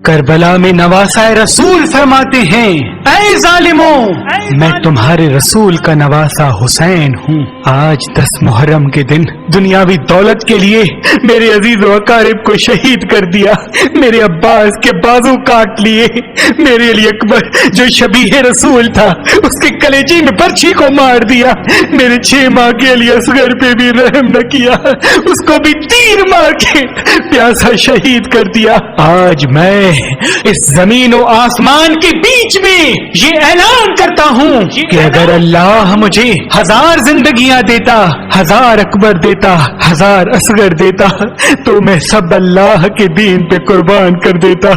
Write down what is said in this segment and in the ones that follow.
کربلا میں نواسہ رسول فرماتے ہیں اے ظالموں میں تمہارے رسول کا نواسہ حسین ہوں. آج 10 محرم کے دن دنیاوی دولت کے لیے میرے عزیز و اقارب کو شہید کر دیا. میرے عباس کے بازو کاٹ لیے. میرے علی اکبر جو شبیہ رسول تھا اس کے کلیجے میں برچھی کو مار دیا. میرے 6 ماہ کے علی اصغر پہ بھی رحم نہ کیا, اس کو بھی تیر مار کے پیاسا شہید کر دیا. آج میں اس زمین و آسمان کے بیچ میں یہ اعلان کرتا ہوں کہ اگر اللہ مجھے 1000 زندگیاں دیتا, 1000 اکبر دیتا, 1000 اصغر دیتا تو میں سب اللہ کے دین پہ قربان کر دیتا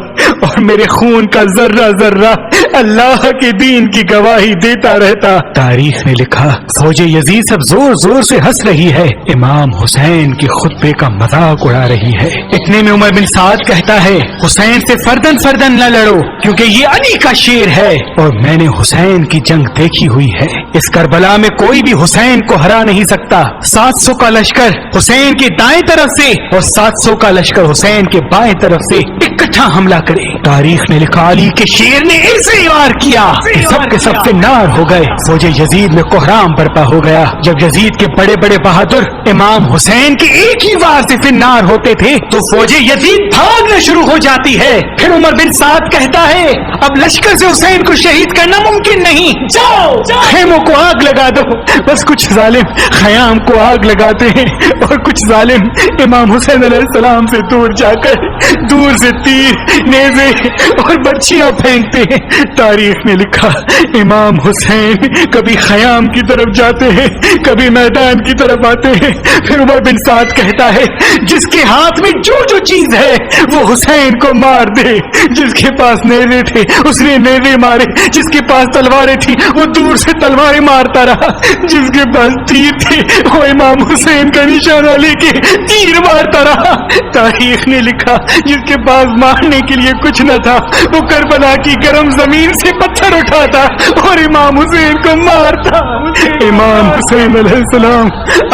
اور میرے خون کا ذرہ ذرہ اللہ کے دین کی گواہی دیتا رہتا. تاریخ نے لکھا فوج یزید سب زور زور سے ہنس رہی ہے, امام حسین کے خطبے کا مذاق اڑا رہی ہے. اتنے میں عمر بن سعد کہتا ہے حسین سے فردن فردن نہ لڑو کیونکہ یہ علی کا شیر ہے اور میں نے حسین کی جنگ دیکھی ہوئی ہے. اس کربلا میں کوئی بھی حسین کو ہرا نہیں سکتا. 700 کا لشکر حسین کے دائیں طرف سے اور 700 کا لشکر حسین کے بائیں طرف سے اکٹھا حملہ کرے. تاریخ نے لکھا علی کے شیر نے ایسے وار کیا کہ سب کے سب فنار ہو گئے. فوج یزید میں کوہرام برپا ہو گیا. جب یزید کے بڑے بڑے بہادر امام حسین کے ایک ہی وار سے فنار ہوتے تھے تو فوج یزید بھاگنا شروع ہو جاتی ہے. پھر عمر بن سعد کہتا ہے اب لشکر سے حسین کو شہید کرنا ممکن نہیں, جاؤ خیموں کو آگ لگا دو. بس کچھ ظالم خیام کو آگ لگاتے ہیں اور کچھ ظالم امام حسین علیہ السلام سے دور جا کر دور سے تیر نیزے اور برچیاں پھینکتے ہیں. تاریخ نے لکھا امام حسین کبھی خیام کی طرف جاتے ہیں کبھی میدان کی طرف آتے ہیں. پھر عمر بن سعد کہتا ہے جس کے ہاتھ میں جو چیز ہے وہ حسین کو مار دے. جس کے پاس نیزے تھے اس نے نیزے مارے, جس کے پاس تلواریں تھی وہ دور سے تلواریں مارتا رہا, جس کے پاس تیر تھے وہ امام حسین کا نشانہ لے کے تیر مارتا رہا. تاریخ نے لکھا جس کے پاس مارنے کے لیے کچھ نہ تھا وہ کربلا کی گرم زمین سے پتھر اٹھاتا اور امام حسین کو مارتا. امام حسین علیہ السلام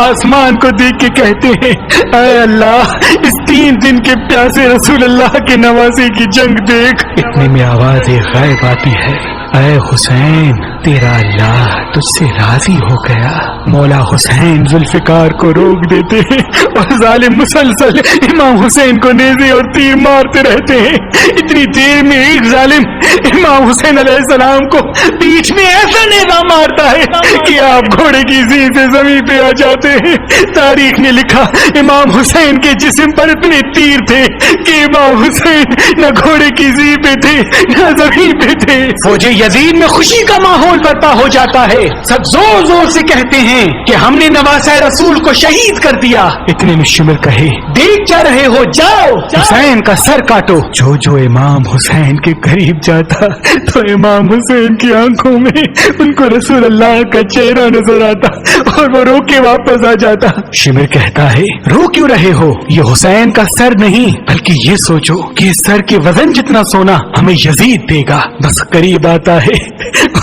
آسمان کو دیکھ کے کہتے ہیں اے اللہ اس 3 دن کے پیاسے رسول اللہ کے نواسے کی جنگ دیکھ. اتنے میں آواز غائب آتی ہے اے حسین تیرا اللہ تجھ سے راضی ہو گیا. مولا حسین ذوالفقار کو روک دیتے ہیں اور ظالم مسلسل امام حسین کو نیزے اور تیر مارتے رہتے ہیں. اتنی دیر میں ایک ظالم امام حسین علیہ السلام کو پیٹھ میں ایسا نیزہ مارتا ہے کہ آپ گھوڑے کی زین سے زمین پہ آ جاتے ہیں. تاریخ نے لکھا امام حسین کے جسم پر اتنے تیر تھے کہ امام حسین نہ گھوڑے کی زین پہ تھے نہ زمین پہ تھے. فوج یزید میں خوشی کا ماحول برپا ہو جاتا ہے. سب زور زور سے کہتے ہیں کہ ہم نے نواسہ رسول کو شہید کر دیا. اتنے میں شمر کہے دیکھ کیا رہے ہو, جاؤ حسین کا سر کاٹو. جو امام حسین کے قریب جاتا تو امام حسین کی آنکھوں میں ان کو رسول اللہ کا چہرہ نظر آتا اور وہ رو کے واپس آ جاتا. شمر کہتا ہے رو کیوں رہے ہو, یہ حسین کا سر نہیں بلکہ یہ سوچو کہ اس سر کے وزن جتنا سونا ہمیں یزید دے گا. بس قریب آتا ہے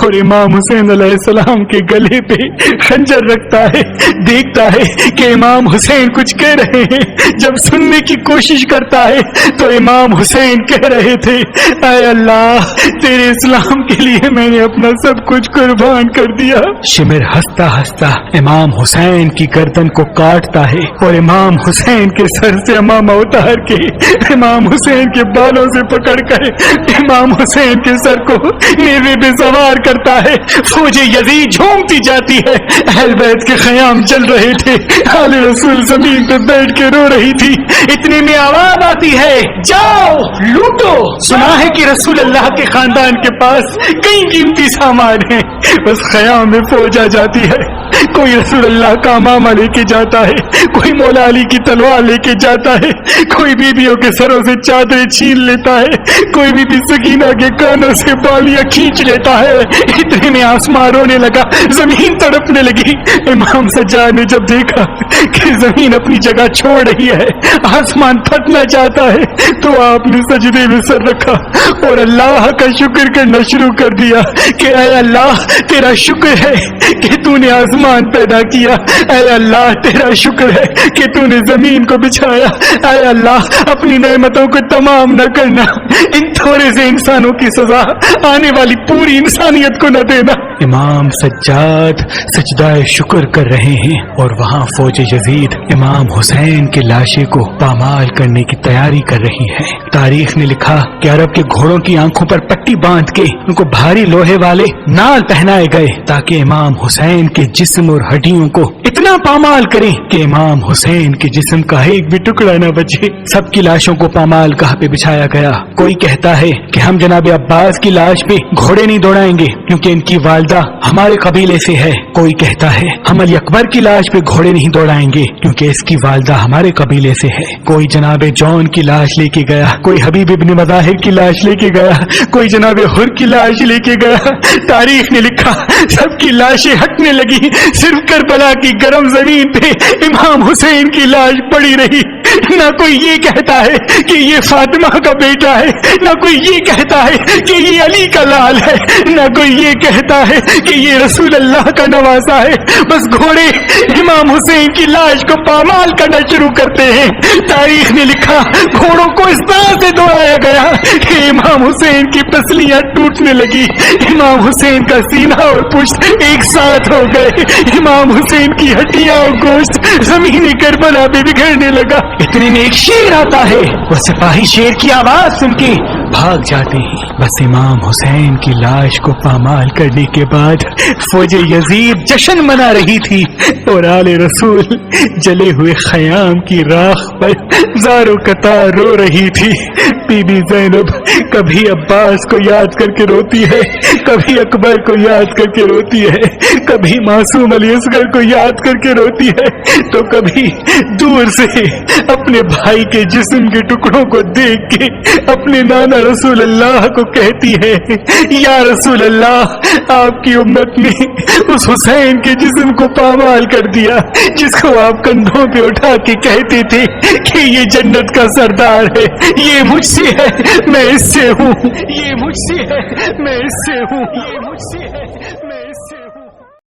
اور امام حسین علیہ السلام کے گلے پہ خنجر رکھتا ہے. دیکھتا ہے کہ امام حسین کچھ کہہ رہے ہیں. جب سننے کی کوشش کرتا ہے تو امام حسین کہہ رہے تھے اے اللہ تیرے اسلام کے لیے میں نے اپنا سب کچھ قربان کر دیا. شمر ہنستا ہنستا امام حسین کی گردن کو کاٹتا ہے اور امام حسین کے سر سے امامہ اتار کے امام حسین کے بالوں سے پکڑ کر امام حسین کے سر کو نیزے پہ سوار کرتا ہے. فوج یزید جھومتی جاتی ہے. اہل بیت کے خیام چل رہے تھے, آل رسول زمین پہ بیٹھ کے رو رہی تھی. اتنے میں آواز آتی ہے جاؤ لوٹو. سنا ہے کہ رسول اللہ کے خاندان کے پاس کئی قیمتی سامان ہیں. بس خیام میں فوج آ جاتی ہے. کوئی رسول اللہ کا امامہ لے کے جاتا ہے, کوئی مولا علی کی تلوار لے کے جاتا ہے, کوئی بیویوں کے سروں سے چادریں چھین لیتا ہے, کوئی بی بی سکینہ کے کانوں سے بالیاں کھینچ لیتا ہے. اتنے میں آسمان رونے لگا, زمین تڑپنے لگی. امام سجاد نے جب دیکھا کہ زمین اپنی جگہ چھوڑ رہی ہے, آسمان پھٹنا چاہتا ہے تو آپ نے سجدے میں سر رکھا اور اللہ کا شکر کرنا شروع کر دیا کہ اے اللہ تیرا شکر ہے کہ تو نے آسمان پیدا کیا, اے اللہ تیرا شکر ہے کہ تو نے زمین کو بچھایا, اے اللہ اپنی نعمتوں کو تمام نہ کرنا, ان سے انسانوں کی سزا آنے والی پوری انسانیت کو نہ دینا۔ امام سجاد سجدہ شکر کر رہے ہیں اور وہاں فوج یزید امام حسین کے لاشے کو پامال کرنے کی تیاری کر رہی ہے۔ تاریخ نے لکھا کہ عرب کے گھوڑوں کی آنکھوں پر پٹی باندھ کے ان کو بھاری لوہے والے نال پہنائے گئے تاکہ امام حسین کے جسم اور ہڈیوں کو اتنا پامال کریں کہ امام حسین کے جسم کا ایک بھی ٹکڑا نہ بچے۔ سب کی لاشوں کو پامال گاہ پہ بچھایا گیا۔ کوئی کہتا ہے کہ ہم جناب عباس کی لاش پہ گھوڑے نہیں دوڑائیں گے کیونکہ ان کی والدہ ہمارے قبیلے سے ہے۔ کوئی کہتا ہے ہم علی اکبر کی لاش پہ گھوڑے نہیں دوڑائیں گے کیونکہ اس کی والدہ ہمارے قبیلے سے ہے۔ کوئی جناب جون کی لاش لے کے گیا، کوئی حبیب ابن مظاہر کی لاش لے کے گیا، کوئی جناب حر کی لاش لے کے گیا۔ تاریخ نے لکھا سب کی لاشیں ہٹنے لگی، صرف کربلا کی گرم زمین پہ امام حسین کی لاش پڑی رہی۔ نہ کوئی یہ کہتا ہے کہ یہ فاطمہ کا بیٹا ہے، نہ کوئی یہ کہتا ہے کہ یہ علی کا لال ہے، نہ کوئی یہ کہتا ہے کہ یہ رسول اللہ کا نواسا ہے۔ بس گھوڑے امام حسین کی لاش کو پامال کرنا شروع کرتے ہیں۔ تاریخ نے لکھا گھوڑوں کو اس طرح سے دوڑایا گیا کہ امام حسین کی پسلیاں ٹوٹنے لگی، امام حسین کا سینہ اور پشت ایک ساتھ ہو گئے، امام حسین کی ہڈیاں اور گوشت زمین کربلا پہ بکھرنے لگا۔ اتنے میں ایک شیر آتا ہے، وہ سپاہی شیر کی آواز سن کے بھاگ جاتے ہیں۔ بس امام حسین کی لاش کو پامال کرنے کے بعد فوج یزید جشن منا رہی تھی اور آل رسول جلے ہوئے خیام کی راکھ پر زار و قطار رو رہی تھی۔ بی بی زینب کبھی عباس کو یاد کر کے روتی ہے، کبھی اکبر کو یاد کر کے روتی ہے، کبھی معصوم علی اصغر کو یاد کر کے روتی ہے، تو کبھی دور سے اپنے بھائی کے جسم کے ٹکڑوں کو دیکھ کے اپنے نانا رسول اللہ کو کہتی ہے یا رسول اللہ آپ کی امت نے اس حسین کے جسم کو پامال کر دیا جس کو آپ کندھوں پہ اٹھا کے کہتے تھے کہ یہ جنت کا سردار ہے، یہ مجھ سے ہے میں اس سے ہوں، یہ مجھ سے ہے میں اس سے ہوں، یہ مجھ سے ہے